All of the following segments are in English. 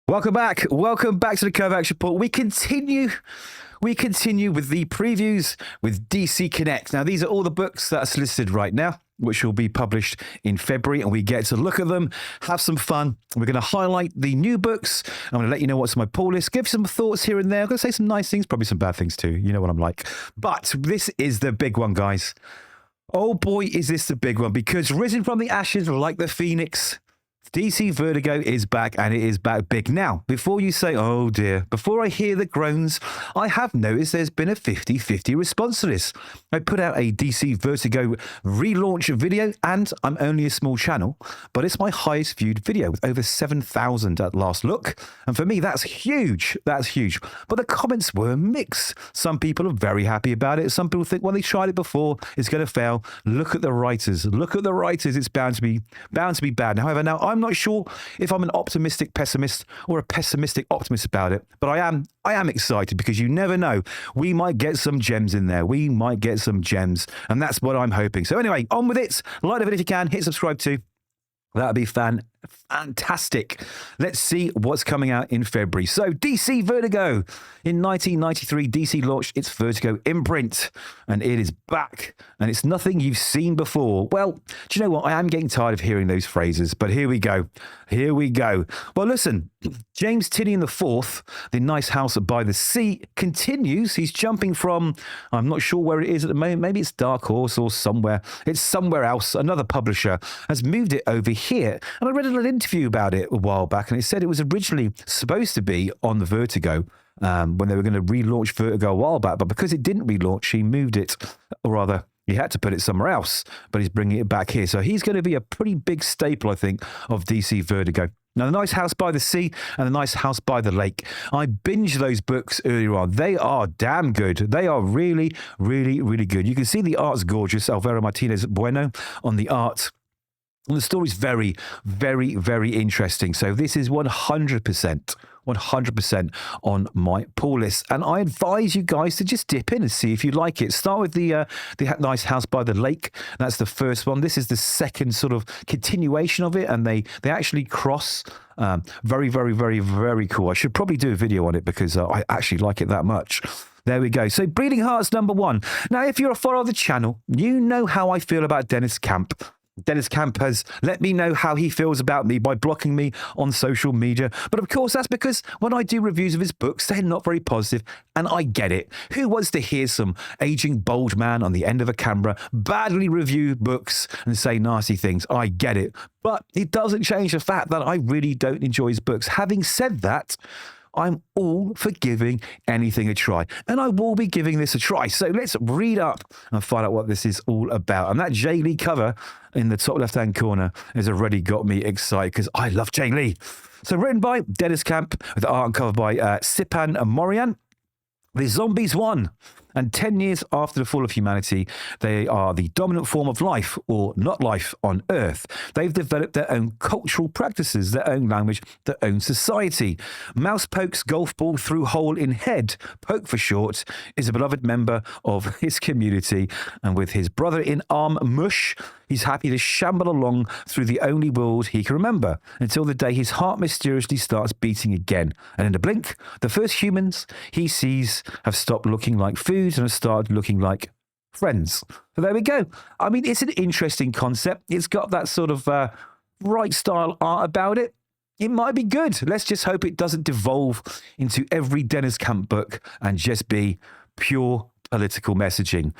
Welcome back. Welcome back to the Kovacs Report. We continue with the previews with DC Connect. Now, these are all the books that are solicited right now, which will be published in February, and we get to look at them, have some fun. We're going to highlight the new books. I'm going to let you know what's on my pull list, give some thoughts here and there. I'm going to say some nice things, probably some bad things too. You know what I'm like. But this is the big one, guys. Oh boy, is this the big one, because risen from the ashes like the phoenix, DC Vertigo is back, and it is back big. Now, before you say, oh dear, before I hear the groans, I have noticed there's been a 50-50 response to this. I put out a DC Vertigo relaunch video, and I'm only a small channel, but it's my highest viewed video with over 7,000 at last look. And for me, that's huge. That's huge. But the comments were mixed. Some people are very happy about it. Some people think, well, they tried it before, it's going to fail. Look at the writers. Look at the writers. It's bound to be bad. However, now I'm not sure if I'm an optimistic pessimist or a pessimistic optimist about it, but I am excited, because you never know. We might get some gems in there. We might get some gems, and that's what I'm hoping. So anyway, on with it. Like the video if you can. Hit subscribe too. That would be fantastic. Let's see what's coming out in February. So DC Vertigo. In 1993, DC launched its Vertigo imprint, and it is back, and it's nothing you've seen before. Well, do you know what? I am getting tired of hearing those phrases, but here we go. Here we go. Well, listen, James Tynion IV, the nice house by the sea, continues. He's jumping from, I'm not sure where it is at the moment. Maybe it's Dark Horse or somewhere. It's somewhere else. Another publisher has moved it over here. And I read a little interview about it a while back, and it said it was originally supposed to be on the Vertigo when they were going to relaunch Vertigo a while back. But because it didn't relaunch, he moved it, or rather, he had to put it somewhere else, but he's bringing it back here. So he's going to be a pretty big staple, I think, of DC Vertigo. Now, The Nice House by the Sea and The Nice House by the Lake. I binged those books earlier on. They are damn good. They are really, really, really good. You can see the art's gorgeous. Alvaro Martinez Bueno on the art. And the story's very, very, very interesting. So this is 100% on my pull list. And I advise you guys to just dip in and see if you like it. Start with the Nice House by the Lake. That's the first one. This is the second sort of continuation of it. And they actually cross. Very, very, very, very cool. I should probably do a video on it, because I actually like it that much. There we go. So Bleeding Hearts #1. Now, if you're a follower of the channel, you know how I feel about Dennis Camp. Dennis Camp has let me know how he feels about me by blocking me on social media. But of course, that's because when I do reviews of his books, they're not very positive, and I get it. Who wants to hear some aging bald man on the end of a camera badly review books and say nasty things? I get it. But it doesn't change the fact that I really don't enjoy his books. Having said that, I'm all for giving anything a try, and I will be giving this a try. So let's read up and find out what this is all about. And that Jay Lee cover in the top left-hand corner has already got me excited, because I love Jay Lee. So written by Dennis Camp, with art and cover by Sipan Morian. The zombies won. And 10 years after the fall of humanity, they are the dominant form of life, or not life, on Earth. They've developed their own cultural practices, their own language, their own society. Mouse pokes golf ball through hole in head. Poke for short is a beloved member of his community. And with his brother in arm, Mush, he's happy to shamble along through the only world he can remember, until the day his heart mysteriously starts beating again. And in a blink, the first humans he sees have stopped looking like food and have started looking like friends. So there we go. I mean, it's an interesting concept. It's got that sort of right style art about it. It might be good. Let's just hope it doesn't devolve into every Dennis Camp book and just be pure political messaging.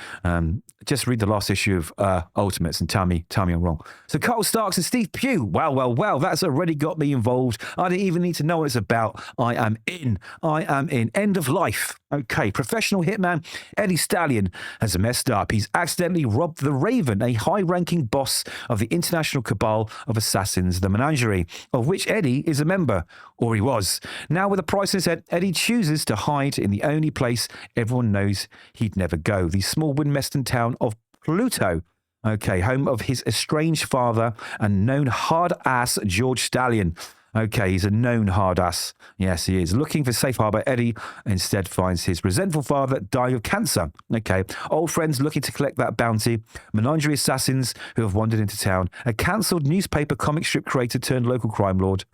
Just read the last issue of Ultimates and tell me I'm wrong. So Carl Starks and Steve Pugh. Wow. That's already got me involved. I didn't even need to know what it's about. I am in. End of Life. Okay, professional hitman Eddie Stallion has messed up. He's accidentally robbed the Raven, a high-ranking boss of the international cabal of assassins, the Menagerie, of which Eddie is a member, or he was. Now, with a price in his head, Eddie chooses to hide in the only place everyone knows he'd never go, the small Winmeston town of Pluto. Okay, home of his estranged father and known hard-ass George Stallion. Okay, he's a known hard ass. Yes, he is. Looking for safe harbour, Eddie instead finds his resentful father dying of cancer. Okay, old friends looking to collect that bounty, menagerie assassins who have wandered into town, a cancelled newspaper comic strip creator turned local crime lord,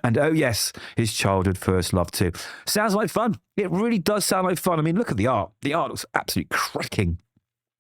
and oh yes, his childhood first love too. Sounds like fun. It really does sound like fun. I mean, look at the art. The art looks absolutely cracking.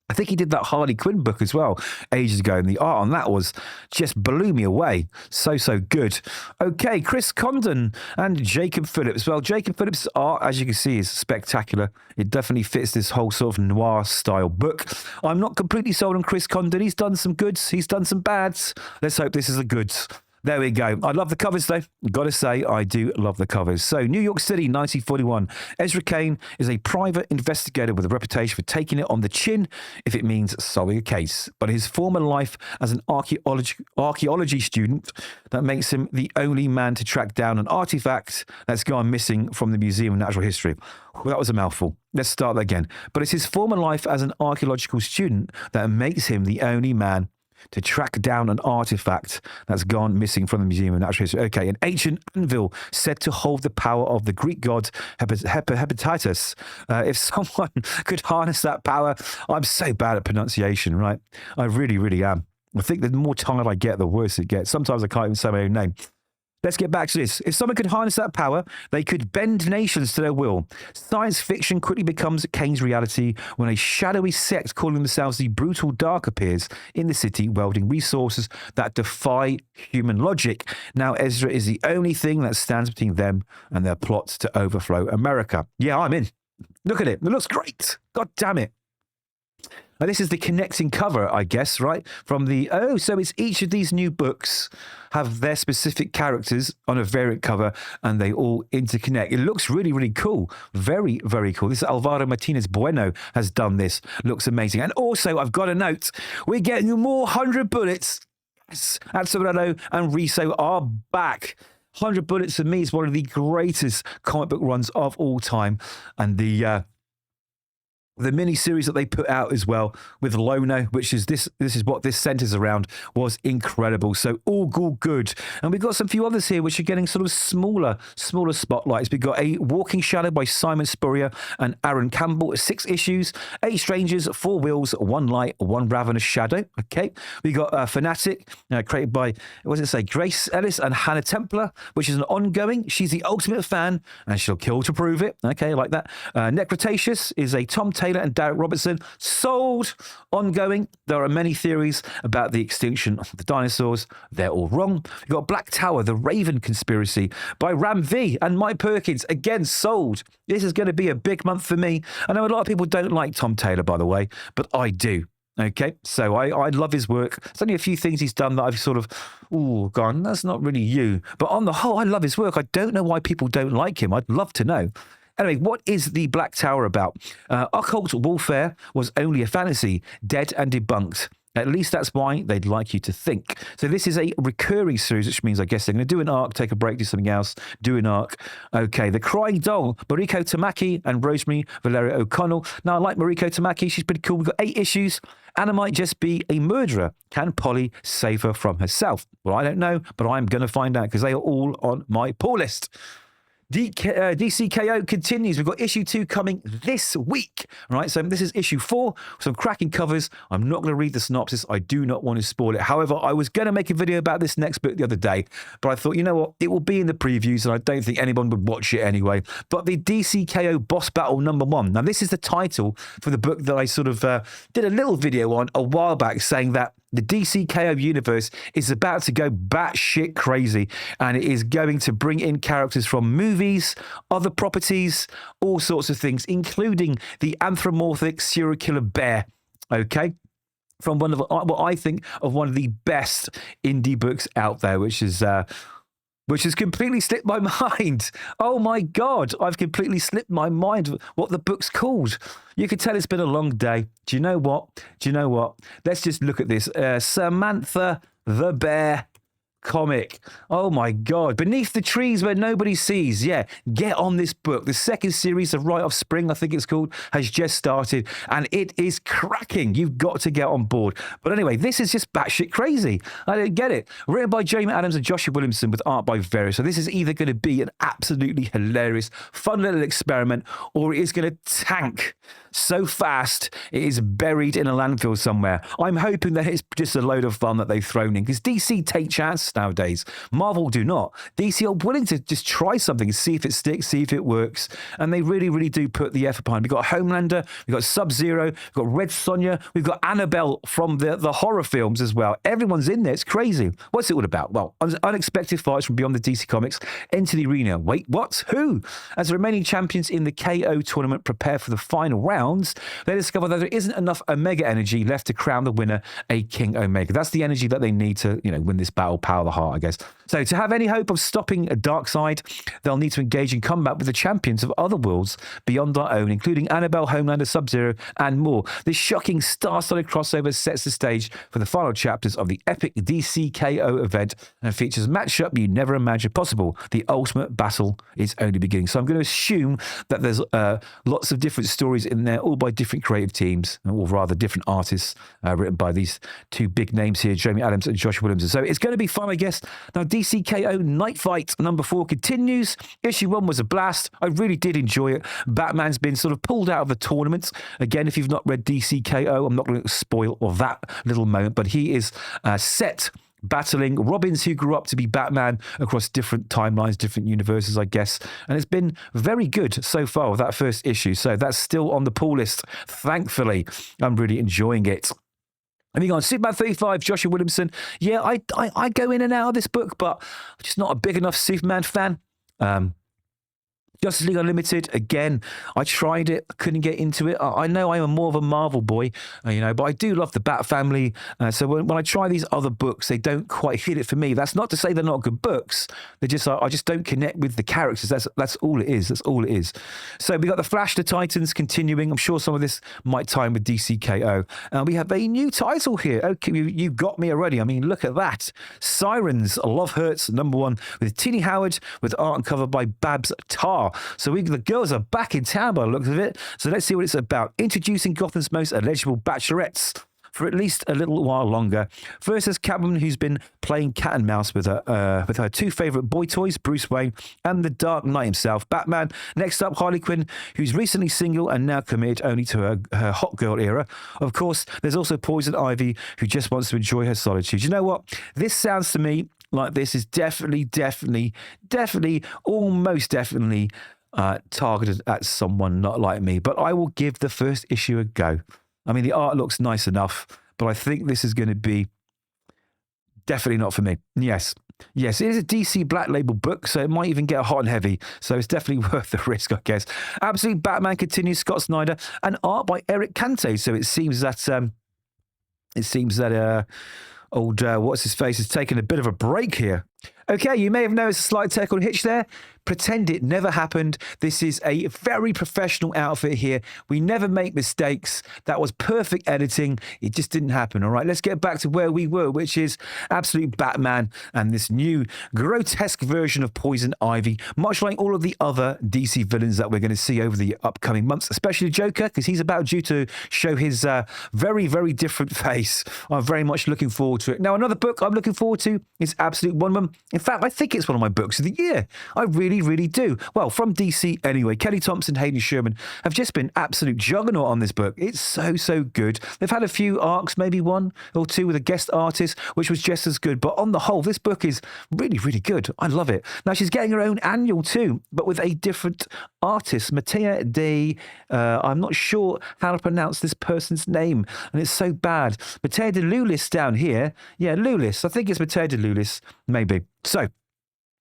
I think he did that Harley Quinn book as well ages ago, and the art on that was just blew me away. So good. Okay, Chris Condon and Jacob Phillips. Well, Jacob Phillips' art, as you can see, is spectacular. It definitely fits this whole sort of noir style book. I'm not completely sold on Chris Condon. He's done some goods. He's done some bads. Let's hope this is the goods. There we go. I love the covers, though. Got to say, I do love the covers. So, New York City, 1941. Ezra Kane is a private investigator with a reputation for taking it on the chin if it means solving a case. But his former life as an archaeology student that makes him the only man to track down an artifact that's gone missing from the Museum of Natural History. Well, that was a mouthful. Let's start that again. But it's his former life as an archaeological student that makes him the only man to track down an artifact that's gone missing from the Museum of Natural History. Okay, an ancient anvil said to hold the power of the Greek god Hepatitis. If someone could harness that power, I'm so bad at pronunciation, right? I really am. I think the more tired I get, the worse it gets. Sometimes I can't even say my own name. Let's get back to this. If someone could harness that power, they could bend nations to their will. Science fiction quickly becomes Kane's reality when a shadowy sect calling themselves the Brutal Dark appears in the city, wielding resources that defy human logic. Now Ezra is the only thing that stands between them and their plots to overthrow America. Yeah, I'm in. Look at it. It looks great. God damn it. Now, this is the connecting cover, I guess, right? From the, so it's each of these new books have their specific characters on a variant cover and they all interconnect. It looks really cool. Very cool. This is Alvaro Martinez Bueno has done this. Looks amazing. And also, I've got a note. We're getting more 100 Bullets. Yes, Atsumerado and Riso are back. 100 Bullets for me is one of the greatest comic book runs of all time. And the mini-series that they put out as well with Lono, which is this is what this centers around, was incredible. So all good. And we've got some few others here which are getting sort of smaller spotlights. We've got A Walking Shadow by Simon Spurrier and Aaron Campbell, 6 issues. 8 Strangers, 4 Wheels, 1 Light, 1 Ravenous Shadow. Okay. We got Fanatic, created by, what does it say, Grace Ellis and Hannah Templar, which is an ongoing. She's the ultimate fan and she'll kill to prove it. Okay, like that. Necrotatious is a Tom Taylor and Derek Robertson. Sold. Ongoing. There are many theories about the extinction of the dinosaurs. They're all wrong. We've got Black Tower, The Raven Conspiracy by Ram V and Mike Perkins. Again, sold. This is going to be a big month for me. I know a lot of people don't like Tom Taylor, by the way, but I do. Okay, so I love his work. There's only a few things he's done that I've sort of, gone, that's not really you. But on the whole, I love his work. I don't know why people don't like him. I'd love to know. Anyway, what is the Black Tower about? Occult warfare was only a fantasy, dead and debunked. At least that's why they'd like you to think. So this is a recurring series, which means I guess they're going to do an arc, take a break, do something else, do an arc. Okay, The Crying Doll, Mariko Tamaki and Rosemary Valeria O'Connell. Now, I like Mariko Tamaki. She's pretty cool. We've got 8 issues. Anna might just be a murderer. Can Polly save her from herself? Well, I don't know, but I'm going to find out because they are all on my pull list. DCKO continues. We've got issue 2 coming this week. All right, so this is issue 4. Some cracking covers. I'm not going to read the synopsis. I do not want to spoil it. However, I was going to make a video about this next book the other day, but I thought, you know what? It will be in the previews, and I don't think anyone would watch it anyway. But the DCKO Boss Battle #1. Now, this is the title for the book that I sort of did a little video on a while back, saying that the DCKO universe is about to go batshit crazy, and it is going to bring in characters from movies, other properties, all sorts of things, including the anthropomorphic serial killer bear. Okay, from one of what I think of one of the best indie books out there, which has completely slipped my mind. Oh my God, I've completely slipped my mind what the book's called. You can tell it's been a long day. Do you know what? Let's just look at this. Samantha the Bear comic. Oh my God. Beneath the Trees Where Nobody Sees. Yeah, get on this book. The second series of Right Off Spring, I think it's called, has just started and it is cracking. You've got to get on board. But anyway, this is just batshit crazy. I don't get it. Written by Jamie Adams and Joshua Williamson with art by Vera. So this is either going to be an absolutely hilarious, fun little experiment or it is going to tank so fast it is buried in a landfill somewhere. I'm hoping that it's just a load of fun that they've thrown in because DC take chances nowadays. Marvel do not. DC are willing to just try something and see if it sticks, see if it works, and they really, really do put the effort behind. We've got Homelander, we've got Sub-Zero, we've got Red Sonja, we've got Annabelle from the horror films as well. Everyone's in there. It's crazy. What's it all about? Well, unexpected fights from beyond the DC Comics enter the arena. Wait, what? Who? As the remaining champions in the KO tournament prepare for the final rounds, they discover that there isn't enough Omega energy left to crown the winner a King Omega. That's the energy that they need to, win this battle, power of the heart, I guess. So to have any hope of stopping a Darkseid, they'll need to engage in combat with the champions of other worlds beyond our own, including Annabelle, Homelander, Sub-Zero, and more. This shocking star-studded crossover sets the stage for the final chapters of the epic DC KO event and features a matchup you never imagined possible. The ultimate battle is only beginning. So I'm going to assume that there's lots of different stories in there, all by different creative teams, or rather different artists, written by these two big names here, Jamie Adams and Joshua Williamson. So it's going to be fun, I guess. Now, DC KO Night Fight number 4 continues. Issue 1 was a blast. I really did enjoy it. Batman's been sort of pulled out of the tournament. Again, if you've not read DC KO, I'm not going to spoil that little moment, but he is set battling Robins who grew up to be Batman across different timelines, different universes, I guess. And it's been very good so far with that first issue. So that's still on the pull list. Thankfully, I'm really enjoying it. Moving on, Superman 35, Joshua Williamson. Yeah, I go in and out of this book, but I'm just not a big enough Superman fan. Justice League Unlimited, again, I tried it, couldn't get into it. I know I'm more of a Marvel boy, but I do love the Bat family. So when I try these other books, they don't quite hit it for me. That's not to say they're not good books. They just I just don't connect with the characters. That's all it is. That's all it is. So we got the Flash the Titans continuing. I'm sure some of this might tie in with DCKO. We have a new title here. Okay, you got me already. I mean, look at that. Sirens, Love Hurts, number 1, with Tini Howard, with art and cover by Babs Tarr. So the girls are back in town by the looks of it. So let's see what it's about. Introducing Gotham's most eligible bachelorettes for at least a little while longer. First is Catwoman, who's been playing cat and mouse with her two favourite boy toys, Bruce Wayne and the Dark Knight himself, Batman. Next up, Harley Quinn, who's recently single and now committed only to her hot girl era. Of course, there's also Poison Ivy, who just wants to enjoy her solitude. You know what? This sounds to me like this is definitely, almost definitely targeted at someone not like me, but I will give the first issue a go. I mean, the art looks nice enough, but I think this is going to be definitely not for me. Yes, it is a DC Black Label book, so it might even get hot and heavy, so it's definitely worth the risk, I guess. Absolute Batman continues, Scott Snyder, and art by Eric Cante, so it seems that old what's his face has taken a bit of a break here. Okay, you may have noticed a slight technical hitch there. Pretend it never happened. This is a very professional outfit here. We never make mistakes. That was perfect editing. It just didn't happen. All right, let's get back to where we were, which is Absolute Batman and this new grotesque version of Poison Ivy, much like all of the other DC villains that we're going to see over the upcoming months, especially Joker, because he's about due to show his very, very different face. I'm very much looking forward to it. Now, another book I'm looking forward to is Absolute Wonder Woman. In fact, I think it's one of my books of the year. I really do. Well, from DC anyway. Kelly Thompson, Hayden Sherman have just been absolute juggernaut on this book. It's so good. They've had a few arcs, maybe 1 or 2 with a guest artist, which was just as good. But on the whole, this book is really good. I love it. Now, she's getting her own annual too, but with a different artist, Matea de... I'm not sure how to pronounce this person's name, and it's so bad. Matea de Lulis down here. Yeah, Lulis. I think it's Matea de Lulis, maybe. So,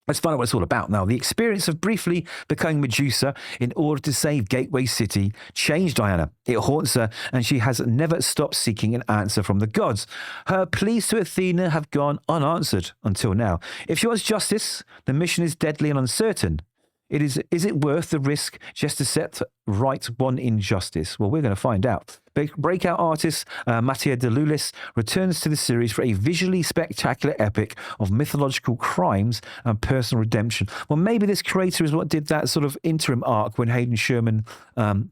let's find out what it's all about now. The experience of briefly becoming Medusa in order to save Gateway City changed Diana. It haunts her, and she has never stopped seeking an answer from the gods. Her pleas to Athena have gone unanswered until now. If she wants justice, the mission is deadly and uncertain. Is it worth the risk just to set right one injustice? Well, we're going to find out. Breakout artist Mattia De Lulis returns to the series for a visually spectacular epic of mythological crimes and personal redemption. Well, maybe this creator is what did that sort of interim arc when Hayden Sherman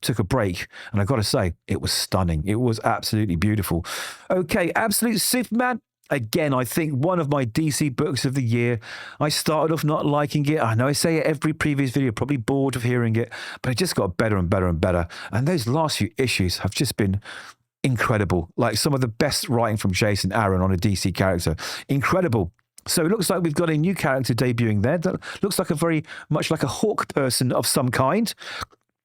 took a break. And I've got to say, it was stunning. It was absolutely beautiful. Okay, Absolute Superman. Again, I think one of my DC books of the year. I started off not liking it. I know I say it every previous video, probably bored of hearing it, but it just got better and better and better. And those last few issues have just been incredible. Like some of the best writing from Jason Aaron on a DC character. Incredible. So it looks like we've got a new character debuting there. That looks like a very much like a hawk person of some kind.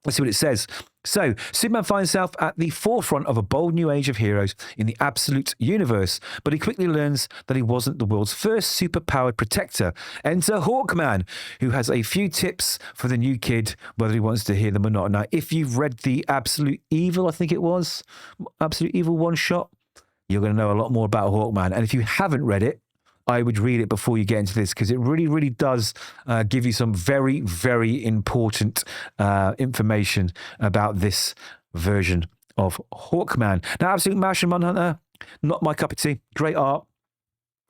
Let's see what it says. So, Superman finds himself at the forefront of a bold new age of heroes in the absolute universe, but he quickly learns that he wasn't the world's first superpowered protector. Enter Hawkman, who has a few tips for the new kid, whether he wants to hear them or not. Now, if you've read the Absolute Evil, I think it was, Absolute Evil one-shot, you're going to know a lot more about Hawkman. And if you haven't read it, I would read it before you get into this because it really, really does give you some very, very important information about this version of Hawkman. Now, Absolute Martian Manhunter, not my cup of tea. Great art.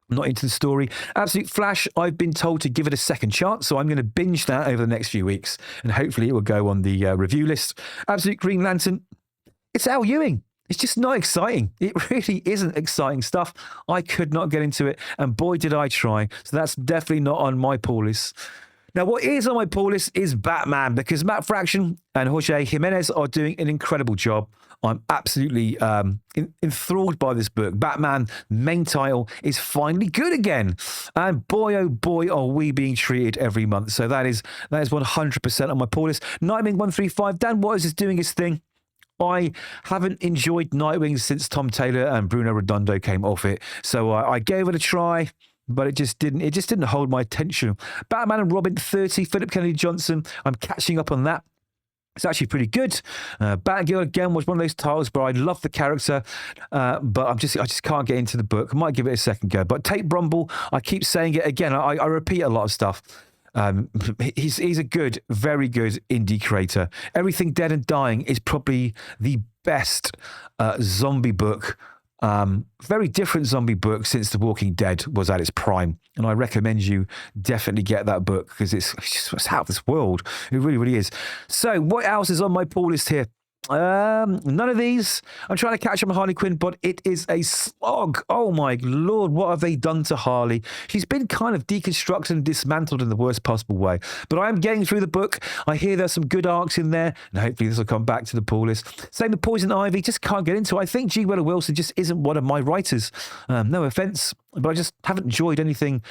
Not into the story. Absolute Flash, I've been told to give it a second chance, so I'm going to binge that over the next few weeks, and hopefully it will go on the review list. Absolute Green Lantern, it's Al Ewing. It's just not exciting. It really isn't exciting stuff. I could not get into it, and boy, did I try. So that's definitely not on my pull list. Now, what is on my pull list is Batman, because Matt Fraction and Jorge Jimenez are doing an incredible job. I'm absolutely enthralled by this book. Batman, main title, is finally good again. And boy, oh boy, are we being treated every month. So that is 100% on my pull list. Nightwing 135, Dan Waters is doing his thing. I haven't enjoyed Nightwing since Tom Taylor and Bruno Redondo came off it. So I gave it a try, but it just didn't hold my attention. Batman and Robin 30, Philip Kennedy Johnson. I'm catching up on that. It's actually pretty good. Batgirl again was one of those titles where I love the character, but I just can't get into the book. I might give it a second go. But Tate Brumble, I keep saying it again. I repeat a lot of stuff. He's a good, very good indie creator. Everything Dead and Dying is probably the best zombie book, very different zombie book since The Walking Dead was at its prime. And I recommend you definitely get that book because it's out of this world. It really, really is. So what else is on my pull list here? None of these. I'm trying to catch up on Harley Quinn, but it is a slog. Oh my Lord, what have they done to Harley? She's been kind of deconstructed and dismantled in the worst possible way. But I am getting through the book. I hear there's some good arcs in there, and hopefully this will come back to the pull list. Same with Poison Ivy, just can't get into it. I think G. Willow Wilson just isn't one of my writers. No offense, but I just haven't enjoyed anything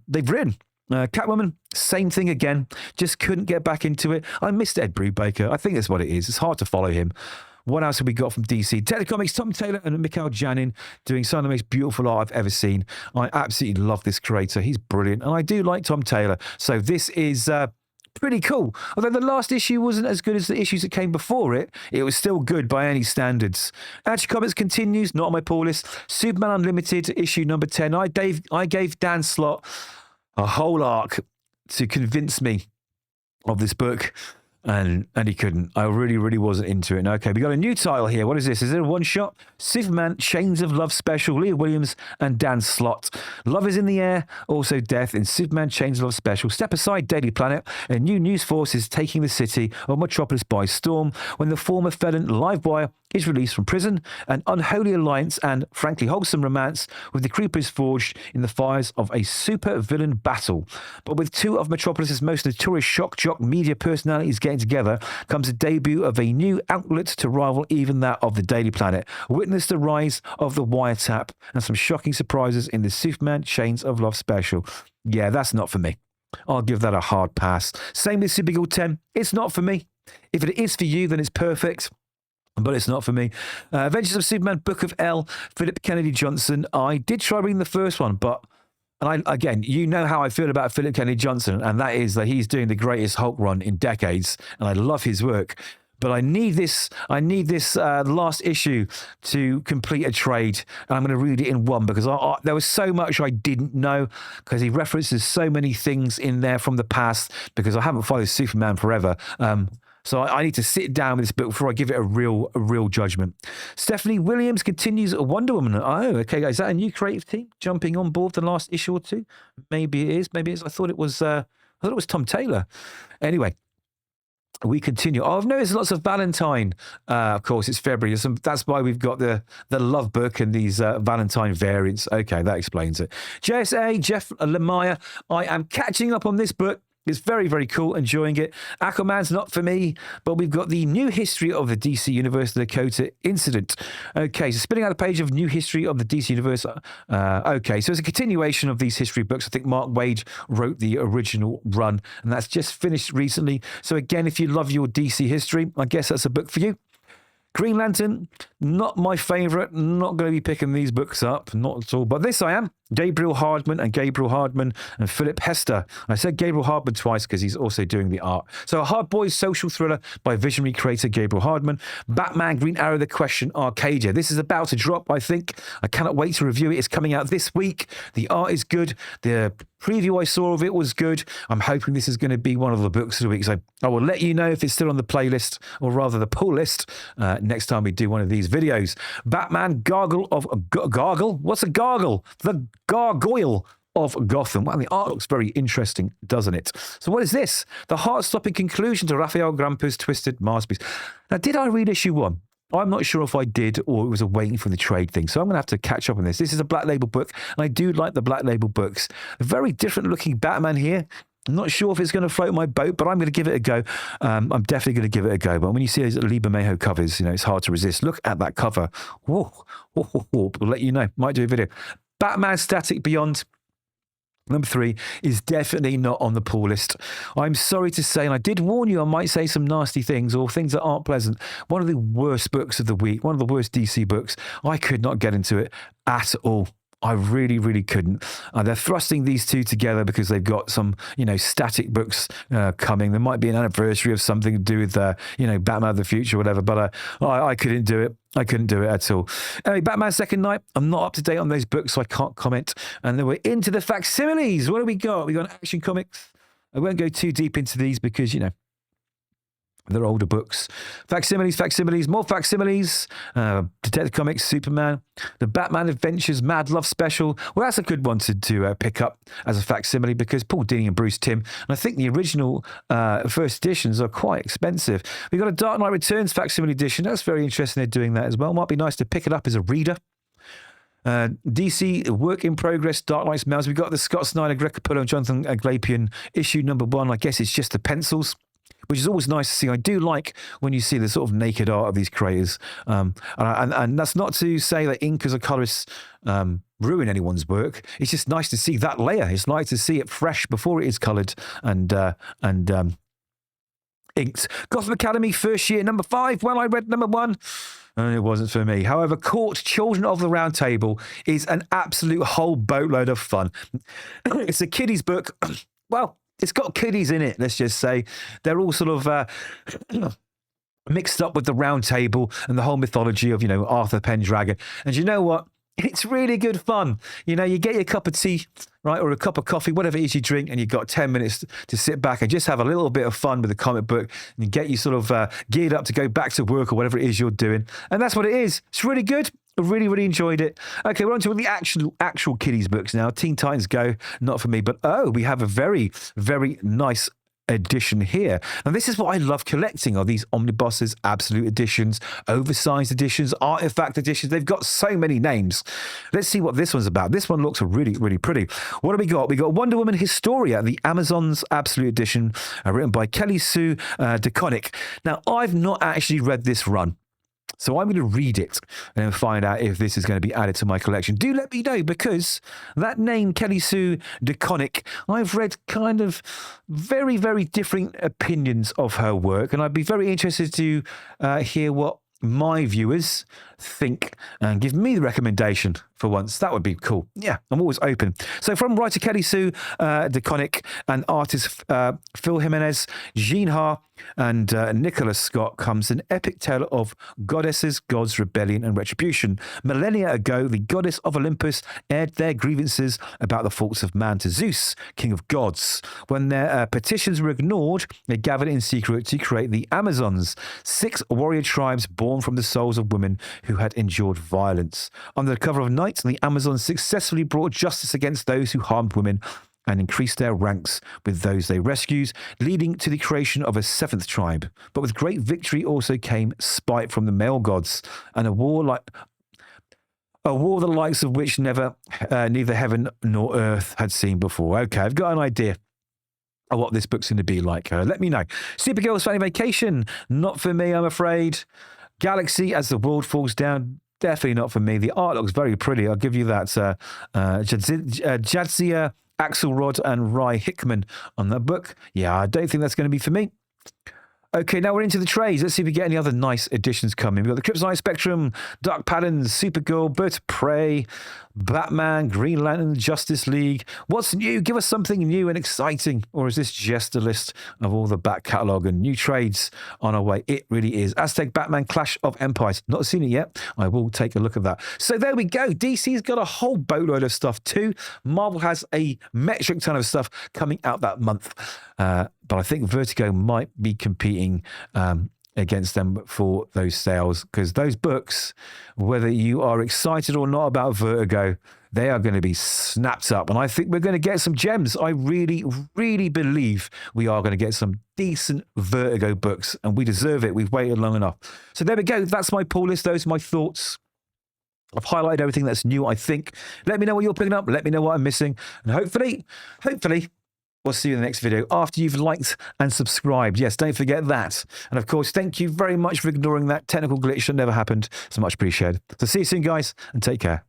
they've written. Catwoman, same thing again. Just couldn't get back into it. I missed Ed Brubaker. I think that's what it is. It's hard to follow him. What else have we got from DC? Telecomics, Tom Taylor and Mikhail Janin doing some of the most beautiful art I've ever seen. I absolutely love this creator. He's brilliant. And I do like Tom Taylor. So this is pretty cool. Although the last issue wasn't as good as the issues that came before it, it was still good by any standards. Action Comics continues, not on my pull list. Superman Unlimited, issue number 10. I gave Dan Slott a whole arc to convince me of this book, and he couldn't. I really, really wasn't into it. Okay, we got a new title here. What is this? Is it a one-shot? Superman Chains of Love special. Leah Williams and Dan Slott. Love is in the air, also death in Superman Chains of Love special. Step aside, Daily Planet. A new news force is taking the city of Metropolis by storm when the former felon Livewire is released from prison. An unholy alliance and, frankly, wholesome romance with the creepers forged in the fires of a super-villain battle. But with two of Metropolis's most notorious shock jock media personalities getting together comes the debut of a new outlet to rival even that of the Daily Planet. Witness the rise of the wiretap and some shocking surprises in the Superman Chains of Love special. Yeah, that's not for me. I'll give that a hard pass. Same with Supergirl 10. It's not for me. If it is for you, then it's perfect. But it's not for me. Adventures of Superman, Book of L, Philip Kennedy Johnson. I did try reading the first one, but again, you know how I feel about Philip Kennedy Johnson, and that is that he's doing the greatest Hulk run in decades, and I love his work. But I need this last issue to complete a trade, and I'm going to read it in one because there was so much I didn't know, because he references so many things in there from the past, because I haven't followed Superman forever. So I need to sit down with this book before I give it a real judgment. Stephanie Williams continues Wonder Woman. Oh, okay. Is that a new creative team jumping on board the last issue or two? Maybe it is. Maybe it is. I thought it was Tom Taylor. Anyway, we continue. Oh, I've noticed lots of Valentine. Of course, it's February. That's why we've got the love book and these Valentine variants. Okay, that explains it. JSA, Jeff Lemire. I am catching up on this book. It's very, very cool. Enjoying it. Aquaman's not for me, but we've got the New History of the DC Universe, the Dakota Incident. Okay, so spinning out a page of New History of the DC Universe. Okay, so it's a continuation of these history books. I think Mark Waid wrote the original run, and that's just finished recently. So again, if you love your DC history, I guess that's a book for you. Green Lantern, not my favourite. Not going to be picking these books up, not at all. But this I am. Gabriel Hardman and Philip Hester. I said Gabriel Hardman twice because he's also doing the art. So a hard boys social thriller by visionary creator Gabriel Hardman. Batman, Green Arrow, The Question, Arcadia. This is about to drop, I think. I cannot wait to review it. It's coming out this week. The art is good. The preview I saw of it was good. I'm hoping this is going to be one of the books of the week. So I will let you know if it's still on the playlist, or rather the pull list, next time we do one of these videos. Batman, Gargle of... Gargle? What's a gargle? The Gargoyle of Gotham. Well, the art looks very interesting, doesn't it? So what is this? The heart-stopping conclusion to Raphael Gramper's Twisted Masterpiece. Now, did I read issue 1? I'm not sure if I did, or it was a waiting for the trade thing. So I'm going to have to catch up on this. This is a Black Label book, and I do like the Black Label books. A very different looking Batman here. I'm not sure if it's going to float my boat, but I'm going to give it a go. I'm definitely going to give it a go. But when you see those Lee Bermejo covers, it's hard to resist. Look at that cover. Whoa. We'll let you know. Might do a video. Batman Static Beyond. Number 3 is definitely not on the pull list. I'm sorry to say, and I did warn you, I might say some nasty things or things that aren't pleasant. One of the worst books of the week, one of the worst DC books. I could not get into it at all. I really, really couldn't. They're thrusting these two together because they've got some, static books coming. There might be an anniversary of something to do with, Batman of the Future or whatever, but I couldn't do it. I couldn't do it at all. Anyway, Batman Second Night. I'm not up to date on those books, so I can't comment. And then we're into the facsimiles. What do we got? We got Action Comics. I won't go too deep into these because, they're older books. Facsimiles, more facsimiles. Detective Comics, Superman, the Batman Adventures, Mad Love Special. Well, that's a good one to pick up as a facsimile because Paul Dini and Bruce Timm. And I think the original first editions are quite expensive. We've got a Dark Knight Returns facsimile edition. That's very interesting. They're doing that as well. Might be nice to pick it up as a reader. DC Work in Progress, Dark Knight Smells. We've got the Scott Snyder, Greg Capullo, and Jonathan Glapion issue number 1. I guess it's just the pencils, which is always nice to see. I do like when you see the sort of naked art of these creators. And that's not to say that inkers or colorists ruin anyone's work. It's just nice to see that layer. It's nice to see it fresh before it is coloured and inked. Gotham Academy, first year, number 5. Well, I read number 1. And it wasn't for me. However, Court Children of the Round Table is an absolute whole boatload of fun. It's a kiddies book. Well, it's got kiddies in it, let's just say. They're all sort of mixed up with the Round Table and the whole mythology of, Arthur Pendragon. And you know what? It's really good fun. You get your cup of tea, right, or a cup of coffee, whatever it is you drink, and you've got 10 minutes to sit back and just have a little bit of fun with the comic book and get you sort of geared up to go back to work or whatever it is you're doing. And that's what it is. It's really good. I really, really enjoyed it. Okay, we're on to the actual kiddies books now. Teen Titans Go, not for me, but we have a very, very nice edition here. And this is what I love collecting, are these omnibuses, absolute editions, oversized editions, artifact editions. They've got so many names. Let's see what this one's about. This one looks really, really pretty. What do we got? We got Wonder Woman Historia, the Amazon's absolute edition, written by Kelly Sue DeConnick. Now, I've not actually read this run, so I'm going to read it and then find out if this is going to be added to my collection. Do let me know, because that name, Kelly Sue DeConnick, I've read kind of very, very different opinions of her work, and I'd be very interested to hear what my viewers think and give me the recommendation for once. That would be cool. Yeah, I'm always open. So from writer Kelly Sue DeConnick and artist Phil Jimenez, Jean Ha, and Nicholas Scott comes an epic tale of goddesses, gods, rebellion, and retribution. Millennia ago, the goddess of Olympus aired their grievances about the faults of man to Zeus, king of gods. When their petitions were ignored, they gathered in secret to create the Amazons, 6 warrior tribes born from the souls of women who had endured violence. Under the cover of night, the Amazons successfully brought justice against those who harmed women and increased their ranks with those they rescued, leading to the creation of a 7th tribe. But with great victory also came spite from the male gods, and a war the likes of which neither heaven nor earth had seen before. Okay, I've got an idea of what this book's going to be like. Let me know. Supergirl's Family Vacation, not for me, I'm afraid. Galaxy as the world falls down, definitely not for me. The art looks very pretty. I'll give you that. Jadzia Axelrod and Ry Hickman on that book. Yeah, I don't think that's going to be for me. Okay, now we're into the trades. Let's see if we get any other nice additions coming. We've got the Kryptonite Spectrum, Dark Patterns, Supergirl, Birds of Prey, Batman, Green Lantern, Justice League. What's new? Give us something new and exciting. Or is this just a list of all the back catalogue and new trades on our way? It really is. Aztec Batman Clash of Empires. Not seen it yet. I will take a look at that. So there we go. DC's got a whole boatload of stuff too. Marvel has a metric ton of stuff coming out that month. But I think Vertigo might be competing against them for those sales, because those books, whether you are excited or not about Vertigo, they are going to be snapped up. And I think we're going to get some gems. I really, really believe we are going to get some decent Vertigo books, and we deserve it. We've waited long enough. So there we go. That's my pull list. Those are my thoughts. I've highlighted everything that's new, I think. Let me know what you're picking up. Let me know what I'm missing. And hopefully, we'll see you in the next video after you've liked and subscribed. Yes, don't forget that. And of course, thank you very much for ignoring that technical glitch that never happened. So much appreciated. So see you soon, guys, and take care.